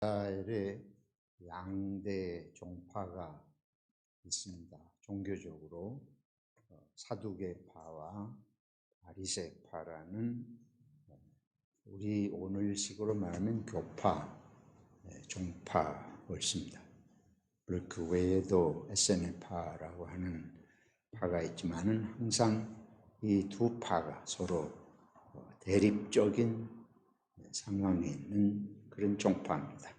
이스라엘에 양대 종파가 있습니다. 종교적으로 사두개파와 바리새파라는 우리 오늘식으로 말하면 교파, 종파가 있습니다. 물론 그 외에도 에세네파라고 하는 파가 있지만은 항상 이 두 파가 서로 대립적인 상황에 있는 그런 종파입니다.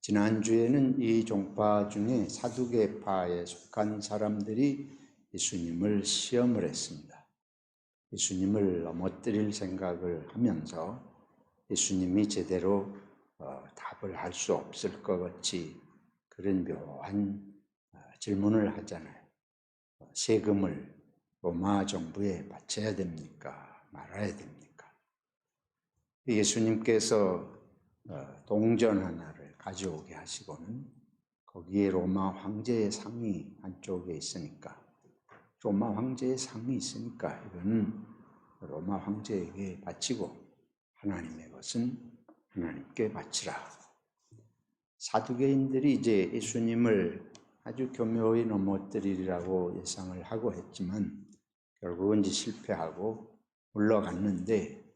지난주에는 이 종파 중에 사두개파에 속한 사람들이 예수님을 시험을 했습니다. 예수님을 넘어뜨릴 생각을 하면서 예수님이 제대로 답을 할 수 없을 것 같이 그런 묘한 질문을 하잖아요. 세금을 로마 정부에 바쳐야 됩니까? 말아야 됩니까? 예수님께서 동전 하나를 가져오게 하시고는 거기에 로마 황제의 상이 한쪽에 있으니까 로마 황제의 상이 있으니까 이거는 로마 황제에게 바치고 하나님의 것은 하나님께 바치라. 사두개인들이 이제 예수님을 아주 교묘히 넘어뜨리라고 예상을 하고 했지만 결국은 이제 실패하고 물러갔는데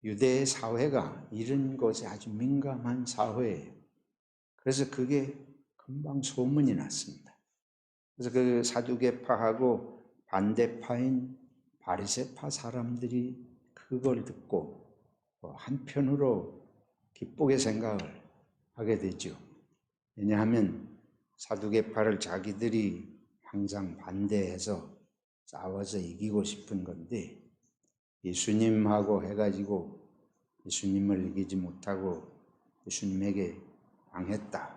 유대 사회가 이런 것에 아주 민감한 사회예요. 그래서 그게 금방 소문이 났습니다. 그래서 그 사두개파하고 반대파인 바리새파 사람들이 그걸 듣고 한편으로 기쁘게 생각을 하게 되죠. 왜냐하면 사두개파를 자기들이 항상 반대해서 싸워서 이기고 싶은 건데 예수님하고 해가지고 예수님을 이기지 못하고 예수님에게 당했다.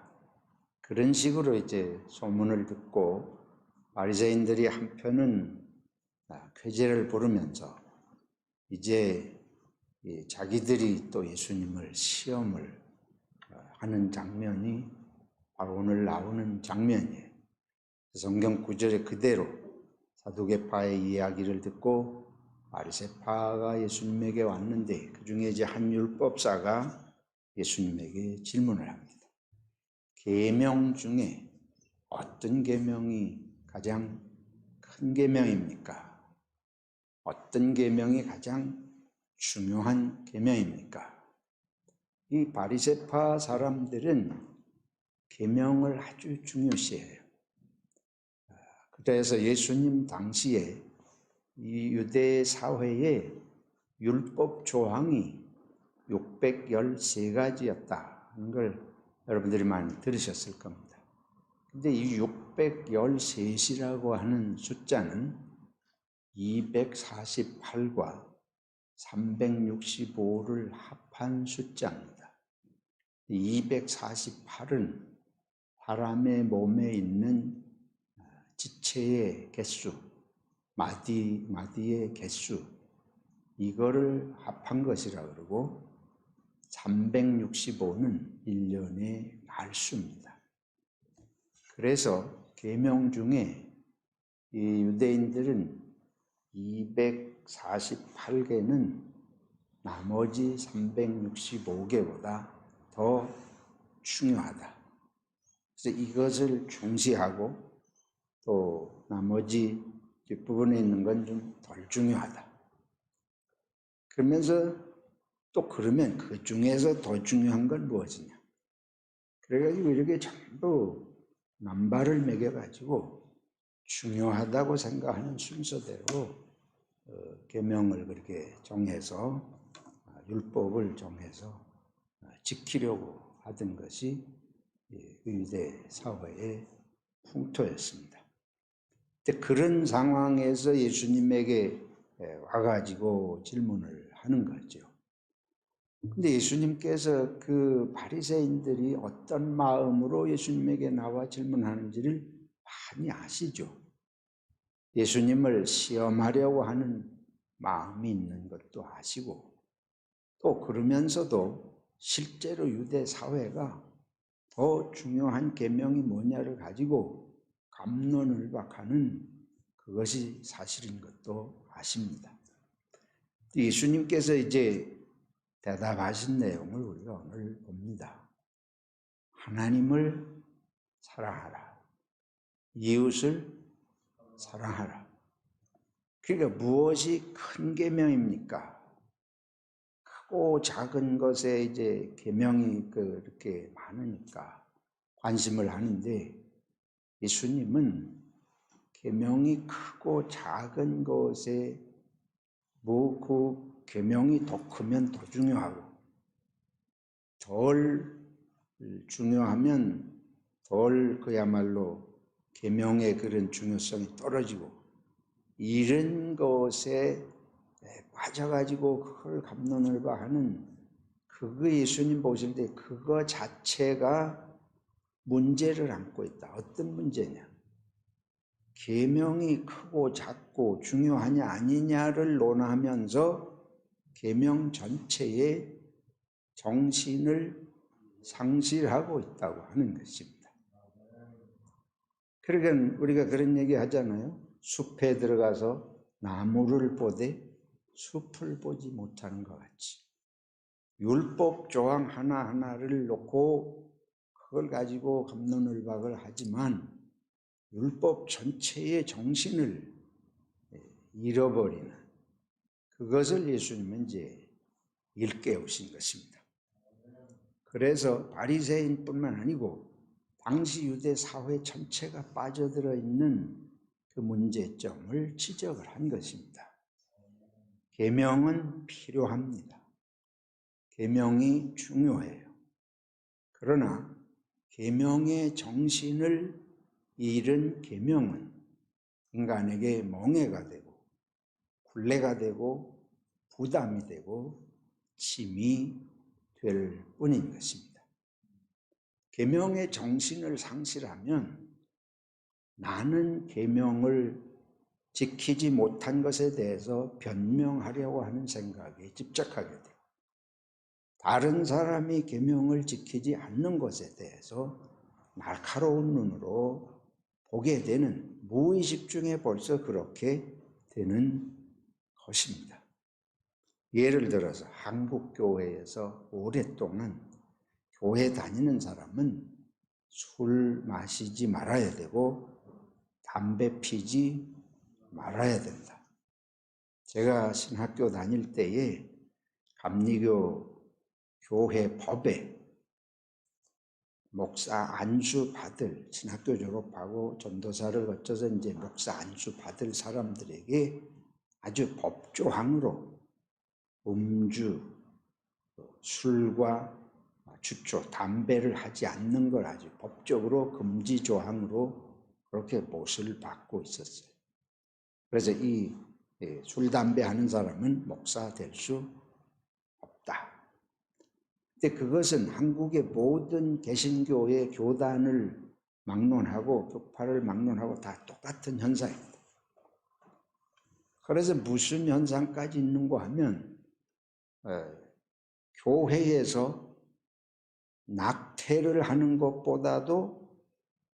그런 식으로 이제 소문을 듣고 바리새인들이 한편은 쾌재를 부르면서 이제 자기들이 또 예수님을 시험을 하는 장면이 바로 오늘 나오는 장면이에요. 성경 구절에 그대로 사두개파의 이야기를 듣고 바리새파가 예수님에게 왔는데 그 중에 이제 한 율법사가 예수님에게 질문을 합니다. 계명 중에 어떤 계명이 가장 큰 계명입니까? 어떤 계명이 가장 중요한 계명입니까? 이 바리새파 사람들은 계명을 아주 중요시해요. 그래서 예수님 당시에 이 유대 사회의 율법 조항이 613가지였다는 걸 여러분들이 많이 들으셨을 겁니다. 근데 이 613이라고 하는 숫자는 248과 365를 합한 숫자입니다. 248은 사람의 몸에 있는 지체의 개수, 마디의 개수, 이거를 합한 것이라 그러고 365는 1년의 날수입니다. 그래서 계명 중에 이 유대인들은 248개는 나머지 365개보다 더 중요하다. 그래서 이것을 중시하고 또 나머지 뒷부분에 있는 건 좀 덜 중요하다. 그러면서 또 그러면 그 중에서 더 중요한 건 무엇이냐? 그래가지고 이렇게 전부 남발을 매겨가지고 중요하다고 생각하는 순서대로 계명을 그렇게 정해서 율법을 정해서 지키려고 하던 것이 유대 사회의 풍토였습니다. 그런 상황에서 예수님에게 와가지고 질문을 하는 거죠. 근데 예수님께서 그 바리새인들이 어떤 마음으로 예수님에게 나와 질문하는지를 많이 아시죠. 예수님을 시험하려고 하는 마음이 있는 것도 아시고 또 그러면서도 실제로 유대 사회가 더 중요한 계명이 뭐냐를 가지고 갑론을박하는 그것이 사실인 것도 아십니다. 예수님께서 이제 대답하신 내용을 우리가 오늘 봅니다. 하나님을 사랑하라. 이웃을 사랑하라. 그러니까 무엇이 큰 계명입니까? 크고 작은 것에 이제 계명이 그렇게 많으니까 관심을 하는데, 예수님은 계명이 크고 작은 것에 그 계명이 더 크면 더 중요하고, 덜 중요하면 덜 그야말로 계명의 그런 중요성이 떨어지고, 이런 것에 빠져가지고 그걸 갑론을박 하는, 그거 예수님 보실 때 그거 자체가 문제를 안고 있다. 어떤 문제냐? 계명이 크고 작고 중요하냐 아니냐를 논하면서 계명 전체의 정신을 상실하고 있다고 하는 것입니다. 그러니까 우리가 그런 얘기 하잖아요. 숲에 들어가서 나무를 보되 숲을 보지 못하는 것 같이, 율법 조항 하나하나를 놓고 그걸 가지고 갑론을박을 하지만 율법 전체의 정신을 잃어버리는, 그것을 예수님은 이제 일깨우신 것입니다. 그래서 바리새인뿐만 아니고 당시 유대 사회 전체가 빠져들어 있는 그 문제점을 지적을 한 것입니다. 계명은 필요합니다. 계명이 중요해요. 그러나 계명의 정신을 잃은 계명은 인간에게 멍해가 되고 굴레가 되고 부담이 되고 짐이 될 뿐인 것입니다. 계명의 정신을 상실하면 나는 계명을 지키지 못한 것에 대해서 변명하려고 하는 생각에 집착하게 돼요. 다른 사람이 계명을 지키지 않는 것에 대해서 날카로운 눈으로 보게 되는, 무의식 중에 벌써 그렇게 되는 것입니다. 예를 들어서 한국 교회에서 오랫동안 교회 다니는 사람은 술 마시지 말아야 되고 담배 피지 말아야 된다. 제가 신학교 다닐 때에 감리교 교회 법에 목사 안수 받을, 신학교 졸업하고 전도사를 거쳐서 이제 목사 안수 받을 사람들에게 아주 법조항으로 음주, 술과 주초, 담배를 하지 않는 걸 아주 법적으로 금지 조항으로 그렇게 못을 받고 있었어요. 그래서 이 술, 담배 하는 사람은 목사 될 수 없다. 근데 그것은 한국의 모든 개신교의 교단을 막론하고 교파를 막론하고 다 똑같은 현상입니다. 그래서 무슨 현상까지 있는가 하면 교회에서 낙태를 하는 것보다도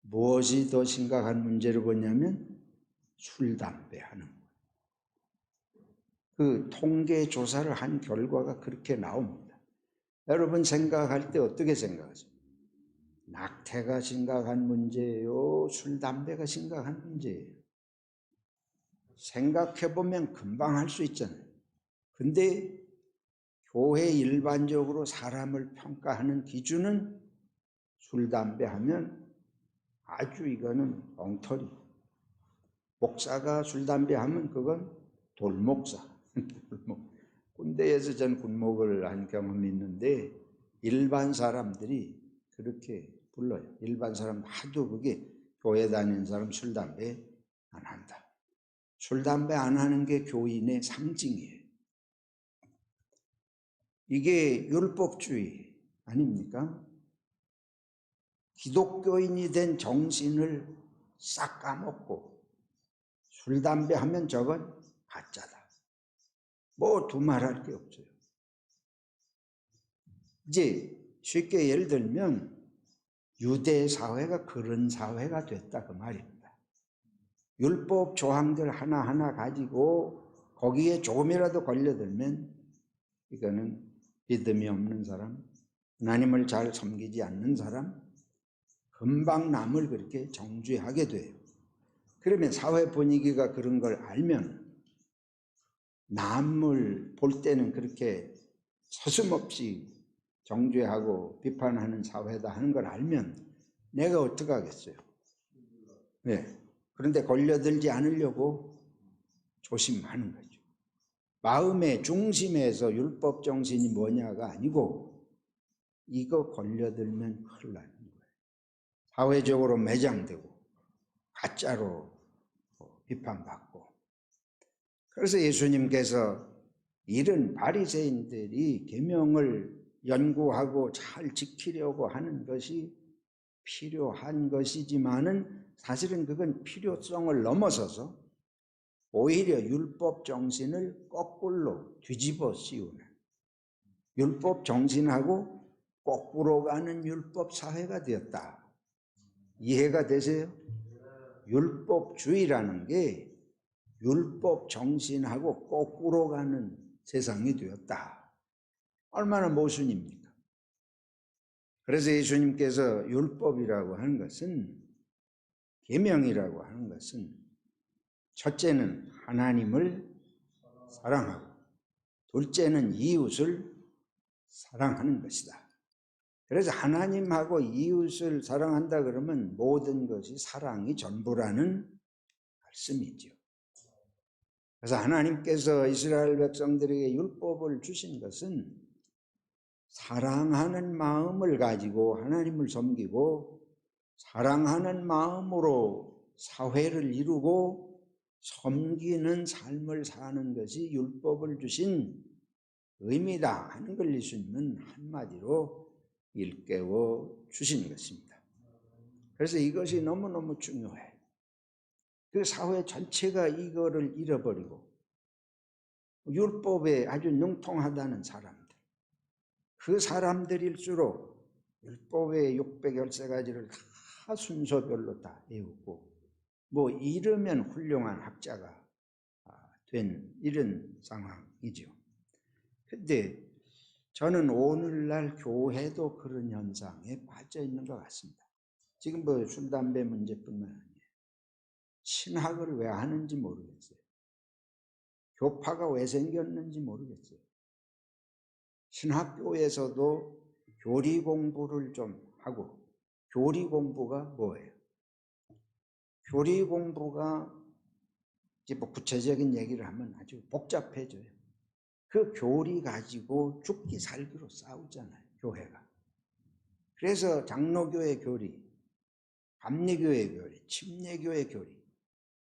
무엇이 더 심각한 문제를 보냐면 술, 담배 하는 거예요. 그 통계 조사를 한 결과가 그렇게 나옵니다. 여러분 생각할 때 어떻게 생각하세요? 낙태가 심각한 문제예요? 술, 담배가 심각한 문제예요? 생각해보면 금방 할 수 있잖아요. 근데 교회 일반적으로 사람을 평가하는 기준은 술, 담배 하면 아주 이거는 엉터리. 목사가 술, 담배 하면 그건 돌목사. 군대에서 전 군목을 한 경험이 있는데 일반 사람들이 그렇게 불러요. 일반 사람 하도 그게 교회 다니는 사람 술, 담배 안 한다. 술, 담배 안 하는 게 교인의 상징이에요. 이게 율법주의 아닙니까? 기독교인이 된 정신을 싹 까먹고 술, 담배 하면 저건 가짜다. 뭐 두말할 게 없어요. 이제 쉽게 예를 들면 유대 사회가 그런 사회가 됐다 그 말입니다. 율법 조항들 하나하나 가지고 거기에 조금이라도 걸려들면 이거는 믿음이 없는 사람, 하나님을 잘 섬기지 않는 사람, 금방 남을 그렇게 정죄하게 돼요. 그러면 사회 분위기가 그런 걸 알면 남을 볼 때는 그렇게 서슴없이 정죄하고 비판하는 사회다 하는 걸 알면 내가 어떻게 하겠어요? 네. 그런데 걸려들지 않으려고 조심하는 거죠. 마음의 중심에서 율법 정신이 뭐냐가 아니고 이거 걸려들면 큰일 나는 거예요. 사회적으로 매장되고 가짜로 비판받고. 그래서 예수님께서 이런 바리새인들이 계명을 연구하고 잘 지키려고 하는 것이 필요한 것이지만은 사실은 그건 필요성을 넘어서서 오히려 율법 정신을 거꾸로 뒤집어 씌우는, 율법 정신하고 거꾸로 가는 율법 사회가 되었다. 이해가 되세요? 율법주의라는 게 율법 정신하고 거꾸로 가는 세상이 되었다. 얼마나 모순입니까? 그래서 예수님께서 율법이라고 하는 것은, 계명이라고 하는 것은 첫째는 하나님을 사랑하고 둘째는 이웃을 사랑하는 것이다. 그래서 하나님하고 이웃을 사랑한다 그러면 모든 것이 사랑이 전부라는 말씀이죠. 그래서 하나님께서 이스라엘 백성들에게 율법을 주신 것은 사랑하는 마음을 가지고 하나님을 섬기고 사랑하는 마음으로 사회를 이루고 섬기는 삶을 사는 것이 율법을 주신 의미다 하는 걸 예수님은 한마디로 일깨워 주신 것입니다. 그래서 이것이 너무너무 중요해. 그 사회 전체가 이거를 잃어버리고 율법에 아주 능통하다는 사람들, 그 사람들일수록 율법의 613가지를 다 순서별로 다 외우고 뭐 이러면 훌륭한 학자가 된 이런 상황이죠. 근데 저는 오늘날 교회도 그런 현상에 빠져 있는 것 같습니다. 지금 뭐 술, 담배 문제뿐만 아니에요. 신학을 왜 하는지 모르겠어요. 교파가 왜 생겼는지 모르겠어요. 신학교에서도 교리 공부를 좀 하고, 교리 공부가 뭐예요? 교리 공부가 이제 뭐 구체적인 얘기를 하면 아주 복잡해져요. 그 교리 가지고 죽기 살기로 싸우잖아요, 교회가. 그래서 장로교의 교리, 감리교의 교리, 침례교의 교리,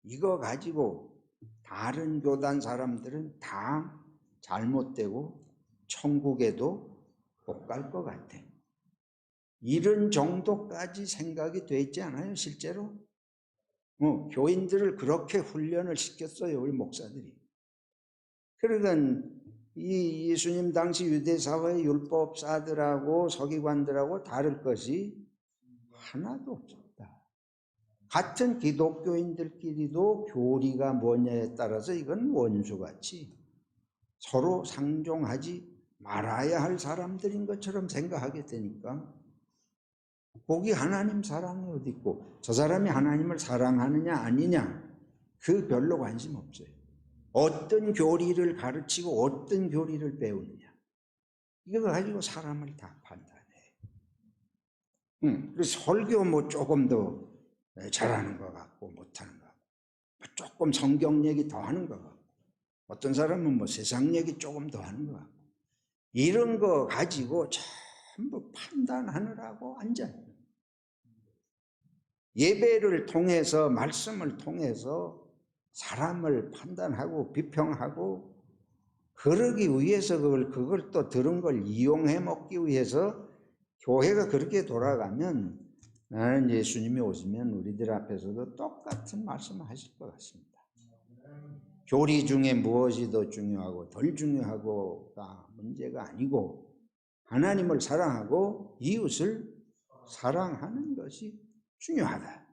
이거 가지고 다른 교단 사람들은 다 잘못되고 천국에도 못 갈 것 같아. 이런 정도까지 생각이 돼 있지 않아요, 실제로? 교인들을 그렇게 훈련을 시켰어요, 우리 목사들이. 그러니까 이 예수님 당시 유대사회의 율법사들하고 서기관들하고 다를 것이 하나도 없었다. 같은 기독교인들끼리도 교리가 뭐냐에 따라서 이건 원수같이 서로 상종하지 말아야 할 사람들인 것처럼 생각하게 되니까 거기 하나님 사랑이 어디 있고 저 사람이 하나님을 사랑하느냐 아니냐 그 별로 관심 없어요. 어떤 교리를 가르치고 어떤 교리를 배우느냐 이거 가지고 사람을 다 판단해. 그래서 설교 뭐 조금 더 잘하는 것 같고 못하는 것 같고 조금 성경 얘기 더 하는 것 같고 어떤 사람은 뭐 세상 얘기 조금 더 하는 것 같고 이런 거 가지고 전부 판단하느라고 앉아요. 예배를 통해서 말씀을 통해서 사람을 판단하고 비평하고 그러기 위해서 그걸 또 들은 걸 이용해 먹기 위해서 교회가 그렇게 돌아가면 나는 예수님이 오시면 우리들 앞에서도 똑같은 말씀을 하실 것 같습니다. 교리 중에 무엇이 더 중요하고 덜 중요하고가 문제가 아니고 하나님을 사랑하고 이웃을 사랑하는 것이 중요하다.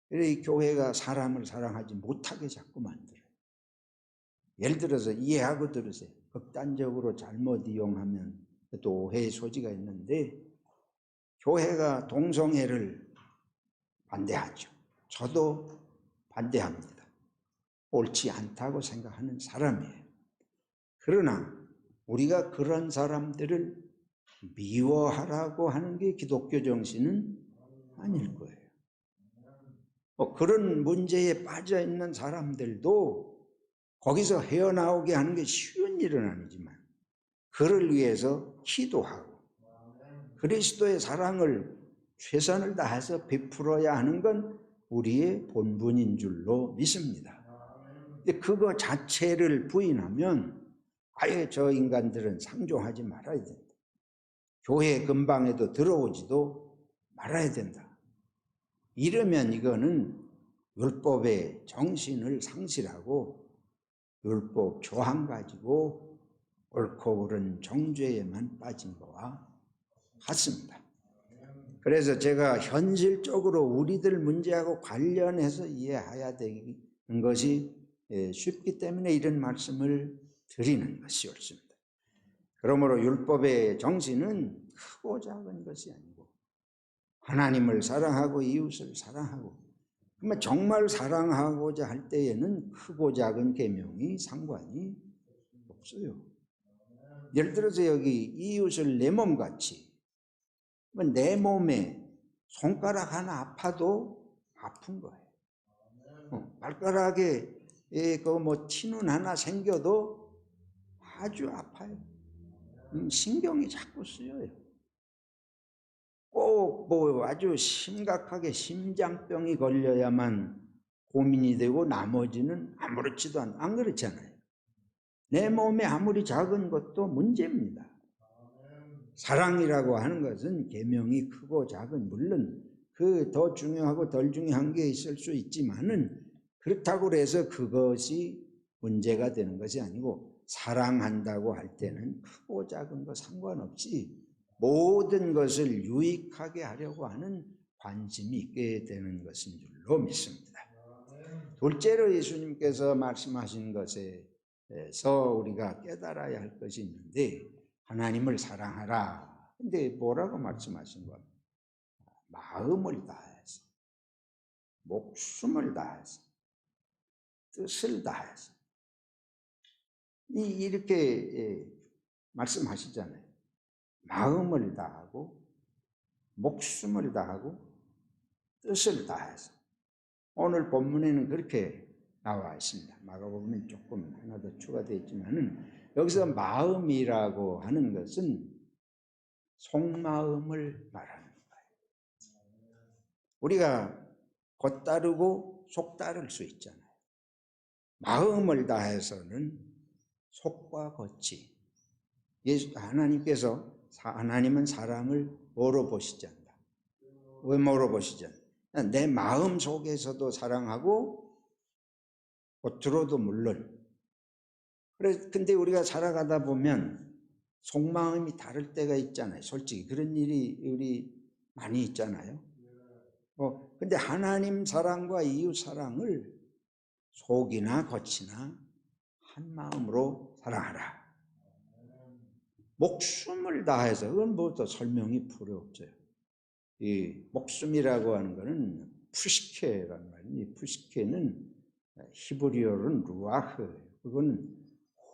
그래서 이 교회가 사람을 사랑하지 못하게 자꾸 만들어요. 예를 들어서 이해하고 들으세요. 극단적으로 잘못 이용하면 또 오해의 소지가 있는데 교회가 동성애를 반대하죠. 저도 반대합니다. 옳지 않다고 생각하는 사람이에요. 그러나 우리가 그런 사람들을 미워하라고 하는 게 기독교 정신은 아닐 거예요. 그런 문제에 빠져 있는 사람들도 거기서 헤어나오게 하는 게 쉬운 일은 아니지만 그를 위해서 기도하고 그리스도의 사랑을 최선을 다해서 베풀어야 하는 건 우리의 본분인 줄로 믿습니다. 근데 그거 자체를 부인하면 아예 저 인간들은 상종하지 말아야 된다. 교회 근방에도 들어오지도 말아야 된다. 이러면 이거는 율법의 정신을 상실하고 율법 조항 가지고 옳고 그른 정죄에만 빠진 거와 같습니다. 그래서 제가 현실적으로 우리들 문제하고 관련해서 이해해야 되는 것이 쉽기 때문에 이런 말씀을 드리는 것이 옳습니다. 그러므로 율법의 정신은 크고 작은 것이 아니고 하나님을 사랑하고 이웃을 사랑하고 그러면 정말 사랑하고자 할 때에는 크고 작은 계명이 상관이 없어요. 예를 들어서 여기 이웃을 내 몸같이 내 몸에 손가락 하나 아파도 아픈 거예요. 발가락에 티눈 하나 생겨도 아주 아파요. 신경이 자꾸 쓰여요. 꼭 아주 심각하게 심장병이 걸려야만 고민이 되고 나머지는 아무렇지도 않아요. 안 그렇잖아요. 내 몸에 아무리 작은 것도 문제입니다. 사랑이라고 하는 것은 계명이 크고 작은 물론 그 더 중요하고 덜 중요한 게 있을 수 있지만은 그렇다고 해서 그것이 문제가 되는 것이 아니고 사랑한다고 할 때는 크고 작은 거 상관없이 모든 것을 유익하게 하려고 하는 관심이 있게 되는 것인 줄로 믿습니다. 둘째로 예수님께서 말씀하신 것에서 우리가 깨달아야 할 것이 있는데 하나님을 사랑하라. 근데 뭐라고 말씀하신 겁니까? 마음을 다해서, 목숨을 다해서, 뜻을 다해서 이렇게 말씀하시잖아요. 마음을 다하고 목숨을 다하고 뜻을 다해서 오늘 본문에는 그렇게 나와 있습니다. 마가복음에 조금 하나 더 추가되어 있지만은 여기서 마음이라고 하는 것은 속마음을 말하는 거예요. 우리가 겉따르고 속따를 수 있잖아요. 마음을 다해서는 속과 겉이 하나님은 사람을 뭐로 보시지 않는다. 왜 뭐로 보시지 않는다. 내 마음 속에서도 사랑하고 겉으로도 물론. 근데 우리가 살아가다 보면 속마음이 다를 때가 있잖아요. 솔직히 그런 일이 우리 많이 있잖아요. 근데 하나님 사랑과 이웃 사랑을 속이나 겉이나 한 마음으로 사랑하라. 목숨을 다해서 그건 더 설명이 필요 없어요. 이 목숨이라고 하는 것은 푸시케라는 말이에요. 이 푸시케는 히브리어로는 루아흐예요. 그건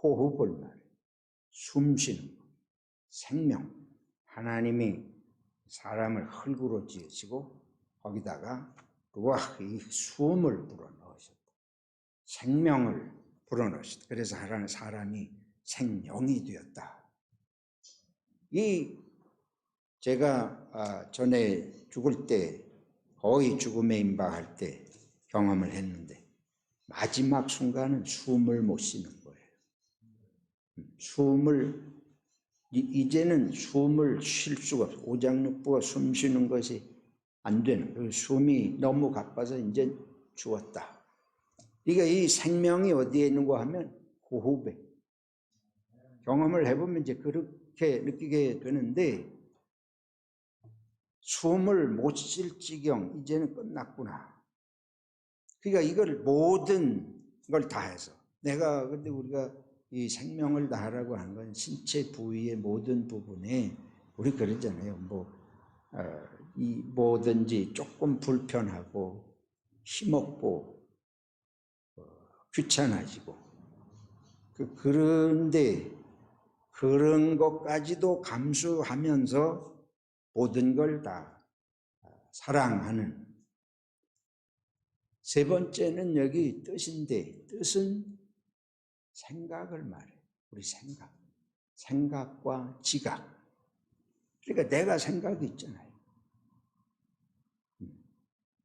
호흡을 말해요. 숨 쉬는 거. 생명. 하나님이 사람을 흙으로 지으시고 거기다가 루아흐, 이 숨을 불어넣으셨다. 생명을 불어넣으셨다. 그래서 사람이 생명이 되었다. 제가 전에 죽을 때 거의 죽음에 임박할 때 경험을 했는데 마지막 순간은 숨을 못 쉬는 거예요. 이제는 숨을 쉴 수가 없어요. 오장육부가 숨 쉬는 것이 안 되는 거예요. 숨이 너무 가빠서 이제 죽었다. 그러니까 이 생명이 어디에 있는가 하면 호흡에. 경험을 해보면 이제 그렇게 느끼게 되는데 숨을 못 쉴 지경 이제는 끝났구나. 그러니까 이걸 모든 걸 다해서 근데 우리가 이 생명을 다하라고 하는 건 신체 부위의 모든 부분에 우리 그러잖아요. 이 뭐든지 조금 불편하고 힘없고 귀찮아지고 그런데 그런 것까지도 감수하면서 모든 걸 다 사랑하는. 세 번째는 여기 뜻인데 뜻은 생각을 말해요. 우리 생각과 지각. 그러니까 내가 생각이 있잖아요.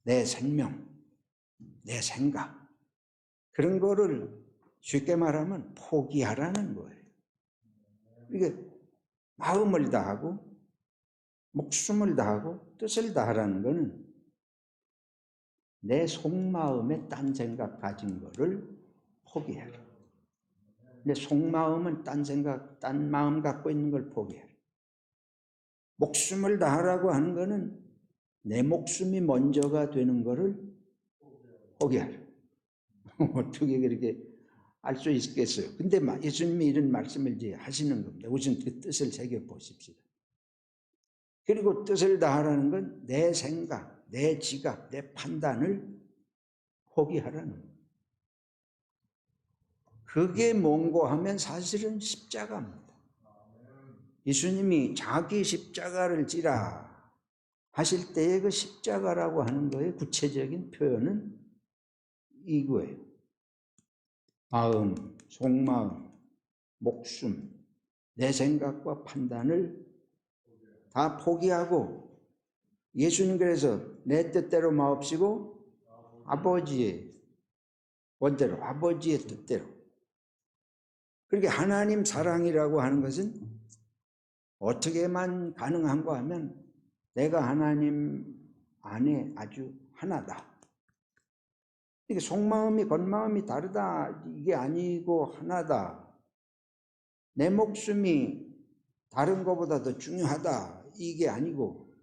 내 생명, 내 생각. 그런 거를 쉽게 말하면 포기하라는 거예요. 그러니까 마음을 다하고 목숨을 다하고 뜻을 다하라는 거는 내 속마음에 딴 생각 가진 거를 포기해라. 내 속마음은 딴 생각, 딴 마음 갖고 있는 걸 포기해라. 목숨을 다하라고 하는 거는 내 목숨이 먼저가 되는 거를 포기하라. 어떻게 그렇게 알 수 있겠어요? 근데 예수님이 이런 말씀을 이제 하시는 겁니다. 우선 그 뜻을 새겨보십시오. 그리고 뜻을 다하라는 건 내 생각, 내 지각, 내 판단을 포기하라는 거예요. 그게 뭔고 하면 사실은 십자가입니다. 예수님이 자기 십자가를 지라 하실 때의 그 십자가라고 하는 거의 구체적인 표현은 이거예요. 마음, 속마음, 목숨, 내 생각과 판단을 다 포기하고 예수님 그래서 내 뜻대로 마옵시고 아버지의 원대로, 아버지의 뜻대로. 그러니까 하나님 사랑이라고 하는 것은 어떻게만 가능한가 하면 내가 하나님 안에 아주 하나다. 이게 속마음이 겉마음이 다르다 이게 아니고 하나다. 내 목숨이 다른 것보다 더 중요하다 이게 아니고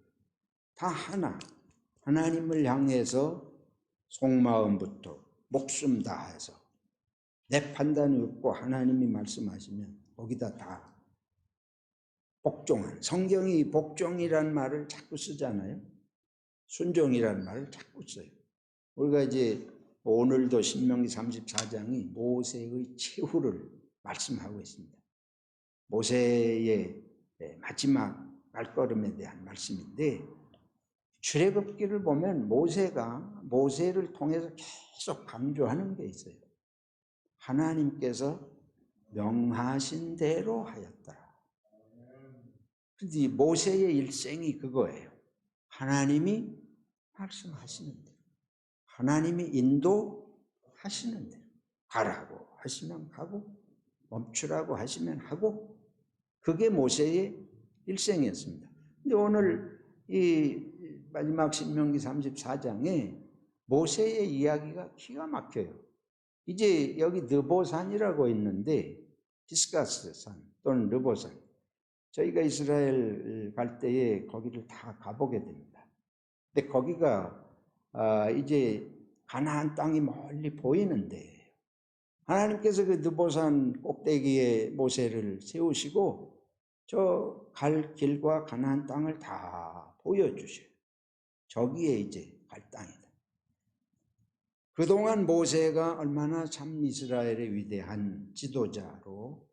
다 하나. 하나님을 향해서 속마음부터 목숨 다해서 내 판단이 없고 하나님이 말씀하시면 거기다 다 복종한. 성경이 복종이라는 말을 자꾸 쓰잖아요. 순종이라는 말을 자꾸 써요. 우리가 이제 오늘도 신명기 34장이 모세의 최후를 말씀하고 있습니다. 모세의 마지막 발걸음에 대한 말씀인데 출애굽기를 보면 모세를 통해서 계속 강조하는 게 있어요. 하나님께서 명하신 대로 하였더라. 그런데 모세의 일생이 그거예요. 하나님이 말씀하시는 대로, 하나님이 인도하시는 대로, 가라고 하시면 가고 멈추라고 하시면 하고, 그게 모세의 일생이었습니다. 근데 오늘 이 마지막 신명기 34장에 모세의 이야기가 기가 막혀요. 이제 여기 느보산이라고 있는데 비스가스산 또는 느보산, 저희가 이스라엘 갈 때에 거기를 다 가보게 됩니다. 근데 거기가 이제 가나안 땅이 멀리 보이는데 하나님께서 그 느보산 꼭대기에 모세를 세우시고 저 갈 길과 가나안 땅을 다 보여주셔요. 저기에 이제 갈 땅이다. 그동안 모세가 얼마나 참 이스라엘의 위대한 지도자로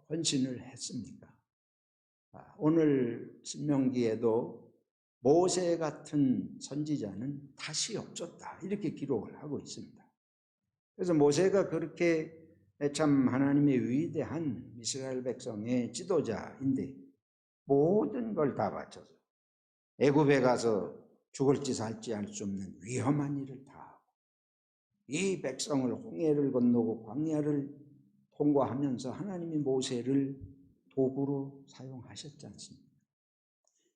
헌신을 했습니까? 오늘 신명기에도 모세 같은 선지자는 다시 없었다 이렇게 기록을 하고 있습니다. 그래서 모세가 그렇게 참 하나님의 위대한 이스라엘 백성의 지도자인데 모든 걸 다 바쳐서 애굽에 가서 죽을지 살지 알 수 없는 위험한 일을 다 하고 이 백성을 홍해를 건너고 광야를 통과하면서 하나님이 모세를 도구로 사용하셨지 않습니까?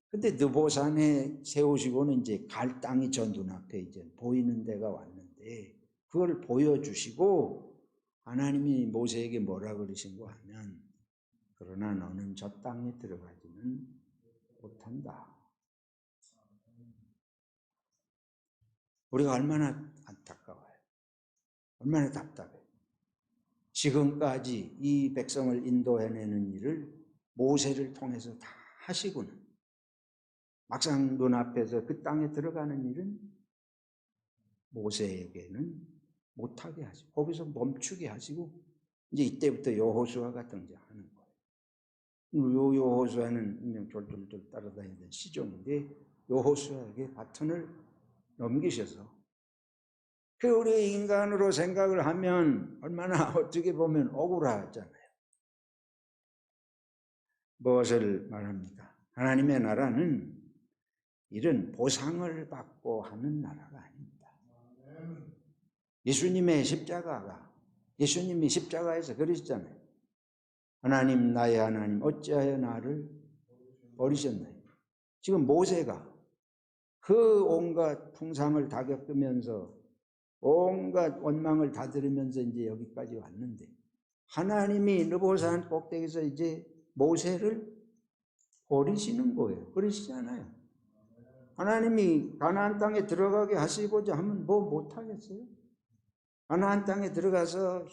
근데 느보산에 세우시고는 이제 갈 땅이 저 눈앞에 이제 보이는 데가 왔는데 그걸 보여주시고 하나님이 모세에게 뭐라 그러신고 하면 그러나 너는 저 땅에 들어가지는 못한다. 우리가 얼마나 안타까워요. 얼마나 답답해요. 지금까지 이 백성을 인도해내는 일을 모세를 통해서 다 하시고는 막상 눈앞에서 그 땅에 들어가는 일은 모세에게는 못하게 하시고 거기서 멈추게 하시고 이제 이때부터 여호수아가 등장하는 거예요. 여호수아는 그냥 졸졸졸 따라다니던 시종인데 여호수아에게 바톤을 넘기셔서 우리 인간으로 생각을 하면 얼마나 어떻게 보면 억울하잖아요. 무엇을 말합니까? 하나님의 나라는 이런 보상을 받고 하는 나라가 아닙니다. 예수님이 십자가에서 그러셨잖아요. 하나님, 나의 하나님, 어찌하여 나를 버리셨나요? 지금 모세가 그 온갖 풍상을 다 겪으면서 온갖 원망을 다 들으면서 이제 여기까지 왔는데 하나님이 느보산 꼭대기에서 이제 모세를 버리시는 거예요. 그러시잖아요. 하나님이 가나안 땅에 들어가게 하시고자 하면 뭐 못하겠어요? 가나안 땅에 들어가서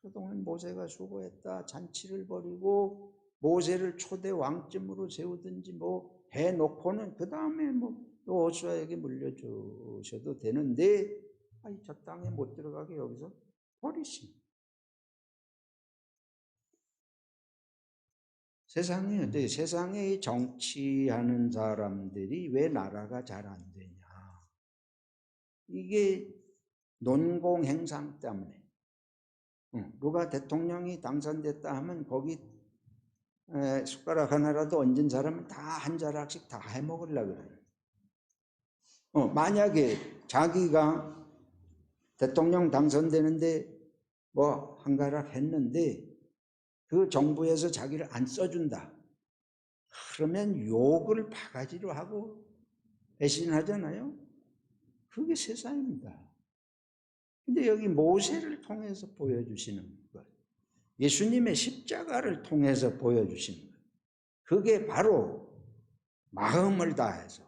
그동안 모세가 수고했다 잔치를 벌이고 모세를 초대 왕쯤으로 세우든지 뭐 해놓고는 그 다음에 뭐 여호수아에게 물려주셔도 되는데 저 땅에 못 들어가게 여기서 버리시는. 세상에 정치하는 사람들이 왜 나라가 잘 안 되냐? 이게 논공 행상 때문에. 누가 대통령이 당선됐다 하면 거기 숟가락 하나라도 얹은 사람은 다 한 자락씩 다 해먹으려고 그래요. 만약에 자기가 대통령 당선되는데 뭐 한 가락 했는데 그 정부에서 자기를 안 써준다. 그러면 욕을 바가지로 하고 배신하잖아요. 그게 세상입니다. 근데 여기 모세를 통해서 보여주시는 것, 예수님의 십자가를 통해서 보여주시는 것, 그게 바로 마음을 다해서,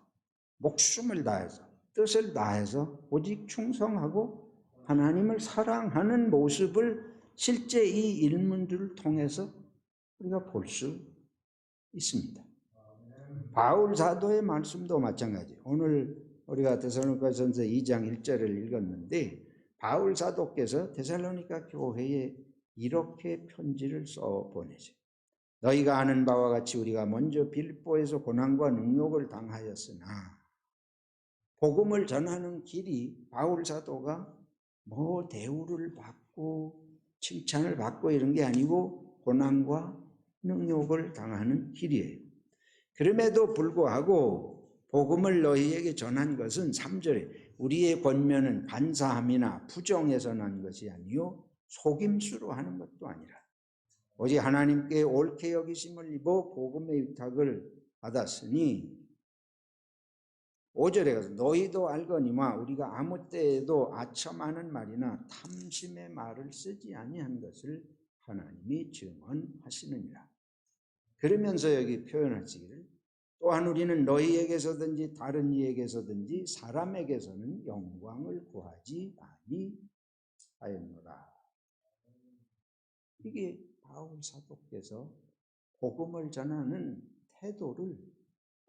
목숨을 다해서, 뜻을 다해서 오직 충성하고 하나님을 사랑하는 모습을 실제 이 일문들을 통해서 우리가 볼 수 있습니다. 바울 사도의 말씀도 마찬가지. 오늘 우리가 데살로니가전서 2장 1절을 읽었는데 바울 사도께서 데살로니가 교회에 이렇게 편지를 써 보내죠. 너희가 아는 바와 같이 우리가 먼저 빌립보에서 고난과 능욕을 당하였으나 복음을 전하는 길이 바울 사도가 뭐 대우를 받고 칭찬을 받고 이런 게 아니고 고난과 능욕을 당하는 길이에요. 그럼에도 불구하고 복음을 너희에게 전한 것은 3절에 우리의 권면은 간사함이나 부정에서 난 것이 아니요 속임수로 하는 것도 아니라 오직 하나님께 옳게 여기심을 입어 복음의 위탁을 받았으니 5절에 가서 너희도 알거니와 우리가 아무 때에도 아첨하는 말이나 탐심의 말을 쓰지 아니한 것을 하나님이 증언하시느니라. 그러면서 여기 표현하시기를 또한 우리는 너희에게서든지 다른 이에게서든지 사람에게서는 영광을 구하지 아니하였노라. 이게 바울 사도께서 복음을 전하는 태도를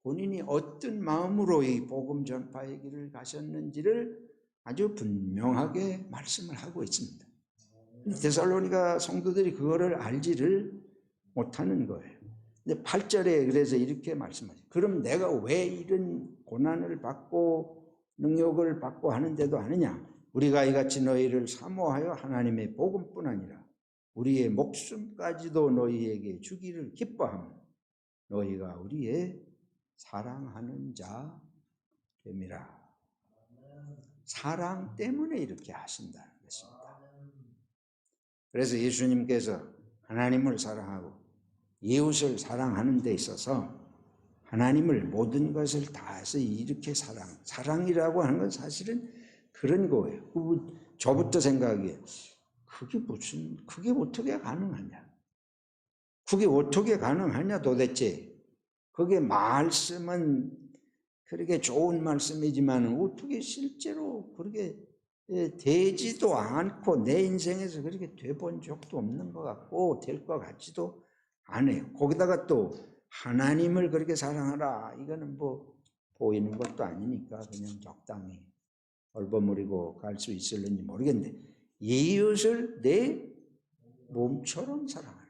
본인이 어떤 마음으로 이 복음 전파의 길을 가셨는지를 아주 분명하게 말씀을 하고 있습니다. 데살로니가 성도들이 그거를 알지를 못하는 거예요. 근데 8절에 그래서 이렇게 말씀하죠. 그럼 내가 왜 이런 고난을 받고 능욕을 받고 하는데도 하느냐? 우리가 이같이 너희를 사모하여 하나님의 복음뿐 아니라 우리의 목숨까지도 너희에게 주기를 기뻐하며 너희가 우리의 사랑하는 자 됨이라. 사랑 때문에 이렇게 하신다는 것입니다. 그래서 예수님께서 하나님을 사랑하고 이웃을 사랑하는 데 있어서 하나님을 모든 것을 다해서 이렇게 사랑이라고 하는 건 사실은 그런 거예요. 저부터 생각하기에 그게 어떻게 가능하냐? 그게 어떻게 가능하냐 도대체? 그게 말씀은 그렇게 좋은 말씀이지만 어떻게 실제로 그렇게 되지도 않고 내 인생에서 그렇게 돼본 적도 없는 것 같고 될 것 같지도 않아요. 거기다가 또 하나님을 그렇게 사랑하라. 이거는 뭐 보이는 것도 아니니까 그냥 적당히 얼버무리고 갈 수 있을는지 모르겠는데, 이웃을 내 몸처럼 사랑하라.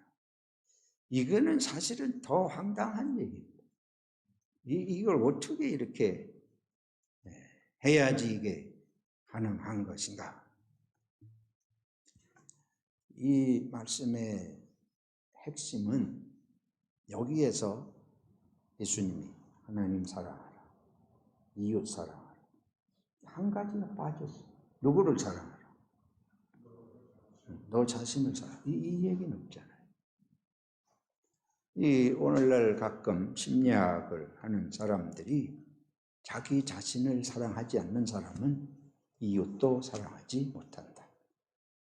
이거는 사실은 더 황당한 얘기입니다. 이걸 어떻게 이렇게 해야지 이게 가능한 것인가? 이 말씀의 핵심은 여기에서 예수님이 하나님 사랑하라, 이웃 사랑하라, 한 가지가 빠졌어요. 누구를 사랑하라? 너 자신을 사랑하라. 이 얘기는 없잖아요. 이 오늘날 가끔 심리학을 하는 사람들이 자기 자신을 사랑하지 않는 사람은 이웃도 사랑하지 못한다.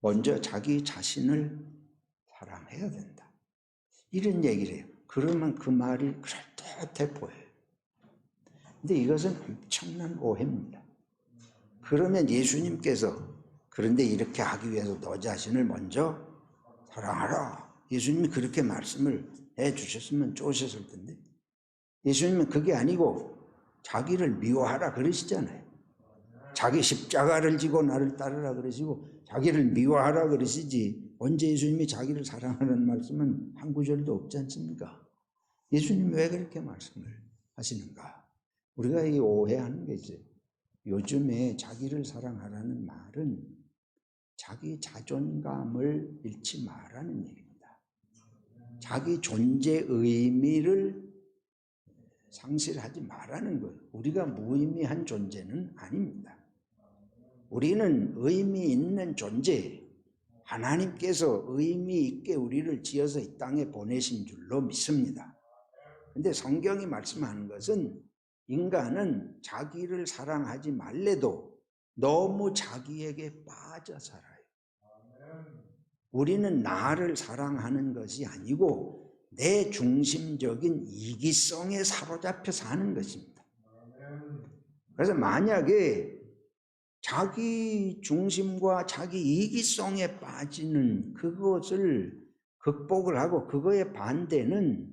먼저 자기 자신을 사랑해야 된다. 이런 얘기를 해요. 그러면 그 말이 그럴듯해 보여요. 근데 이것은 엄청난 오해입니다. 그러면 예수님께서 그런데 이렇게 하기 위해서 너 자신을 먼저 사랑하라. 예수님이 그렇게 말씀을 해 주셨으면 좋으셨을 텐데, 예수님은 그게 아니고 자기를 미워하라 그러시잖아요. 자기 십자가를 지고 나를 따르라 그러시고 자기를 미워하라 그러시지, 언제 예수님이 자기를 사랑하라는 말씀은 한 구절도 없지 않습니까? 예수님이 왜 그렇게 말씀을 하시는가? 우리가 이 오해하는 게 있어요. 요즘에 자기를 사랑하라는 말은 자기 자존감을 잃지 말라는 얘기입니다. 자기 존재 의미를 상실하지 말라는 거예요. 우리가 무의미한 존재는 아닙니다. 우리는 의미 있는 존재, 하나님께서 의미 있게 우리를 지어서 이 땅에 보내신 줄로 믿습니다. 그런데 성경이 말씀하는 것은 인간은 자기를 사랑하지 말래도 너무 자기에게 빠져 살아요. 우리는 나를 사랑하는 것이 아니고 내 중심적인 이기성에 사로잡혀 사는 것입니다. 그래서 만약에 자기 중심과 자기 이기성에 빠지는 그것을 극복을 하고, 그거의 반대는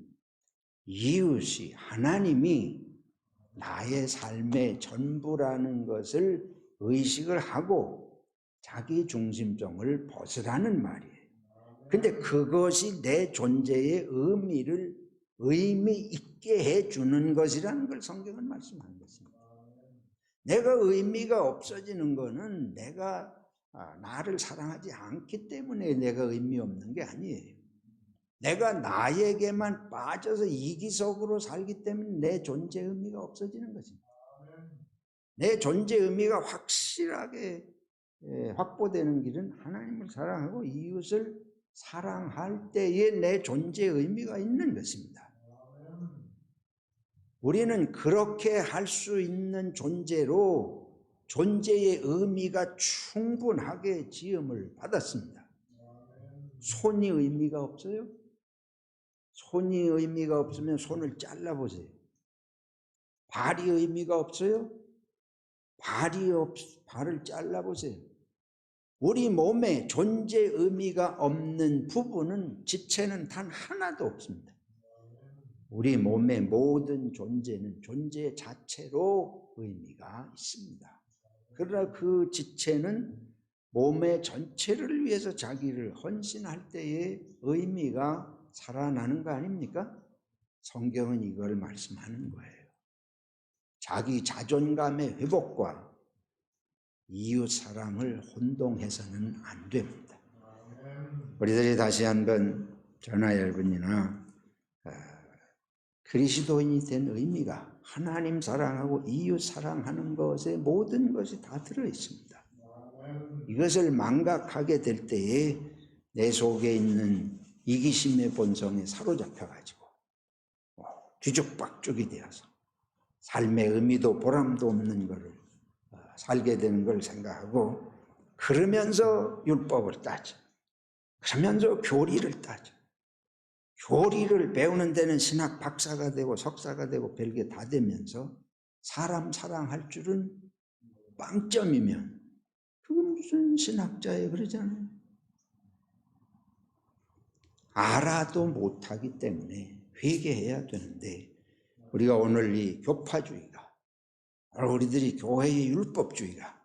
이웃이, 하나님이 나의 삶의 전부라는 것을 의식을 하고 자기 중심성을 벗으라는 말이에요. 근데 그것이 내 존재의 의미 있게 해주는 것이라는 걸 성경은 말씀하는 것입니다. 내가 의미가 없어지는 거는 내가 나를 사랑하지 않기 때문에 내가 의미 없는 게 아니에요. 내가 나에게만 빠져서 이기적으로 살기 때문에 내 존재 의미가 없어지는 것입니다. 내 존재 의미가 확실하게 확보되는 길은 하나님을 사랑하고 이웃을 사랑할 때에 내 존재 의미가 있는 것입니다. 우리는 그렇게 할 수 있는 존재로 존재의 의미가 충분하게 지음을 받았습니다. 손이 의미가 없어요? 손이 의미가 없으면 손을 잘라보세요. 발이 의미가 없어요? 발을 잘라보세요. 우리 몸에 존재 의미가 없는 부분은, 지체는 단 하나도 없습니다. 우리 몸의 모든 존재는 존재 자체로 의미가 있습니다. 그러나 그 지체는 몸의 전체를 위해서 자기를 헌신할 때의 의미가 살아나는 거 아닙니까? 성경은 이걸 말씀하는 거예요. 자기 자존감의 회복과 이웃 사랑을 혼동해서는 안 됩니다. 우리들이 다시 한번 저나 여러분이나 그리스도인이 된 의미가 하나님 사랑하고 이웃 사랑하는 것에 모든 것이 다 들어있습니다. 이것을 망각하게 될 때에 내 속에 있는 이기심의 본성에 사로잡혀가지고 뒤죽박죽이 되어서 삶의 의미도 보람도 없는 것을 살게 되는 걸 생각하고, 그러면서 율법을 따져, 그러면서 교리를 따져, 교리를 배우는 데는 신학 박사가 되고 석사가 되고 별게 다 되면서 사람 사랑할 줄은 빵점이면 그건 무슨 신학자예요, 그러잖아요. 알아도 못하기 때문에 회개해야 되는데, 우리가 오늘 이 교파주의가 우리들이 교회의 율법주의가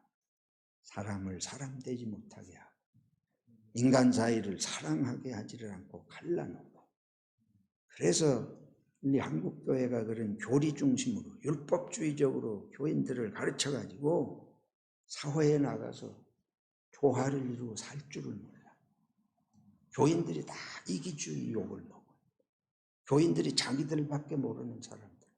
사람을 사람 되지 못하게 하고 인간 사이를 사랑하게 하지를 않고 갈라놓고, 그래서 우리 한국교회가 그런 교리 중심으로 율법주의적으로 교인들을 가르쳐가지고 사회에 나가서 조화를 이루고 살 줄을 몰라. 교인들이 다 이기주의 욕을 먹어. 교인들이 자기들밖에 모르는 사람들,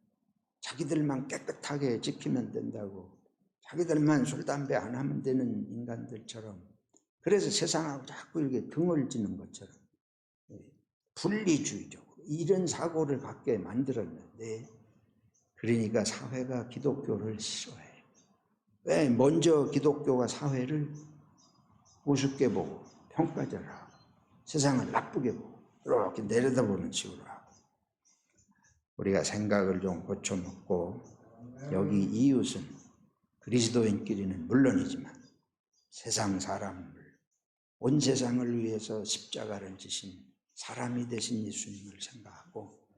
자기들만 깨끗하게 지키면 된다고, 자기들만 술, 담배 안 하면 되는 인간들처럼, 그래서 세상하고 자꾸 이렇게 등을 지는 것처럼 분리주의적으로 이런 사고를 갖게 만들었는데, 그러니까 사회가 기독교를 싫어해. 왜? 먼저 기독교가 사회를 우습게 보고 평가절하고 세상을 나쁘게 보고 이렇게 내려다보는 식으로 하고, 우리가 생각을 좀 고쳐먹고 여기 이웃은 그리스도인끼리는 물론이지만 세상 사람을, 온 세상을 위해서 십자가를 지신 사람이 되신 예수님을 생각하고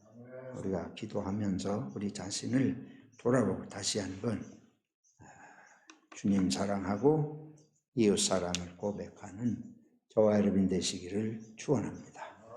우리가 기도하면서 우리 자신을 돌아보고 다시 한번 주님 사랑하고 이웃 사랑을 고백하는 저와 여러분 되시기를 축원합니다.